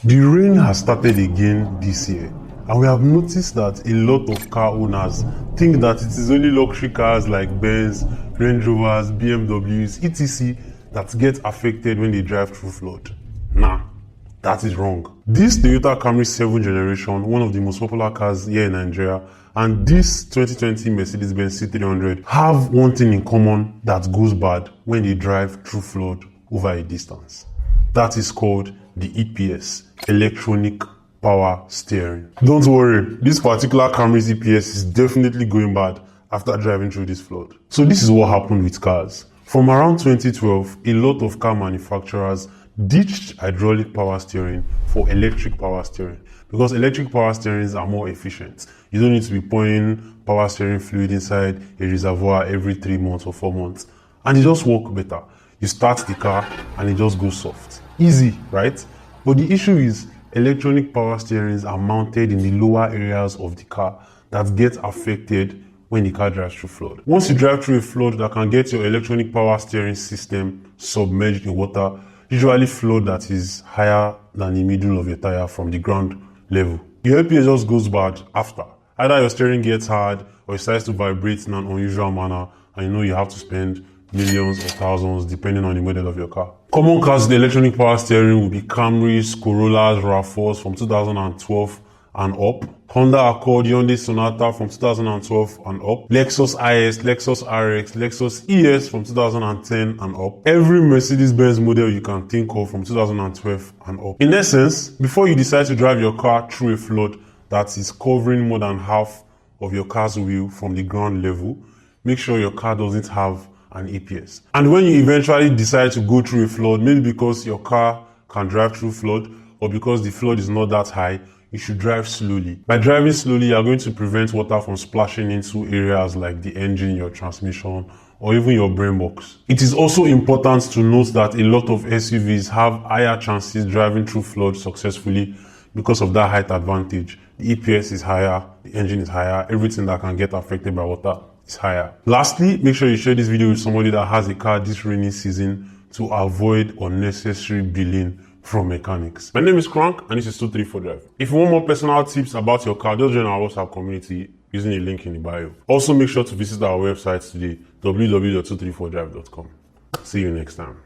The rain has started again this year, and we have noticed that a lot of car owners think that it is only luxury cars like Benz, Range Rovers, BMWs, etc. that get affected when they drive through flood. Nah, that is wrong. This Toyota Camry 7th generation, one of the most popular cars here in Nigeria, and this 2020 Mercedes-Benz C300 have one thing in common that goes bad when they drive through flood over a distance. That is called the EPS, electronic power steering. Don't worry, this particular Camry's EPS is definitely going bad after driving through this flood. So this is what happened with cars. From around 2012, a lot of car manufacturers ditched hydraulic power steering for electric power steering because electric power steerings are more efficient. You don't need to be pouring power steering fluid inside a reservoir every 3 months or 4 months, and it just works better. You start the car and it just goes soft. Easy, right? But the issue is electronic power steerings are mounted in the lower areas of the car that get affected when the car drives through flood. Once you drive through a flood that can get your electronic power steering system submerged in water, usually flood that is higher than the middle of your tire from the ground level, your EPS just goes bad after. Either your steering gets hard or it starts to vibrate in an unusual manner, and you have to spend millions or thousands depending on the model of your car. Common cars with electronic power steering will be Camrys, Corollas, RAV4s from 2012 and up, Honda Accord, Hyundai Sonata from 2012 and up, Lexus IS, Lexus RX, Lexus ES from 2010 and up, every Mercedes-Benz model you can think of from 2012 and up. In essence, before you decide to drive your car through a flood that is covering more than half of your car's wheel from the ground level, make sure your car doesn't have an EPS. And when you eventually decide to go through a flood, maybe because your car can drive through flood or because the flood is not that high, you should drive slowly. By driving slowly, you are going to prevent water from splashing into areas like the engine, your transmission, or even your brain box. It is also important to note that a lot of SUVs have higher chances driving through flood successfully because of that height advantage. The EPS is higher, the engine is higher, everything that can get affected by water is higher. Lastly, make sure you share this video with somebody that has a car this rainy season to avoid unnecessary billing from mechanics. My name is Crank and this is 234 Drive. If you want more personal tips about your car, just join our WhatsApp community using a link in the bio. Also make sure to visit our website today, www.234drive.com. See you next time.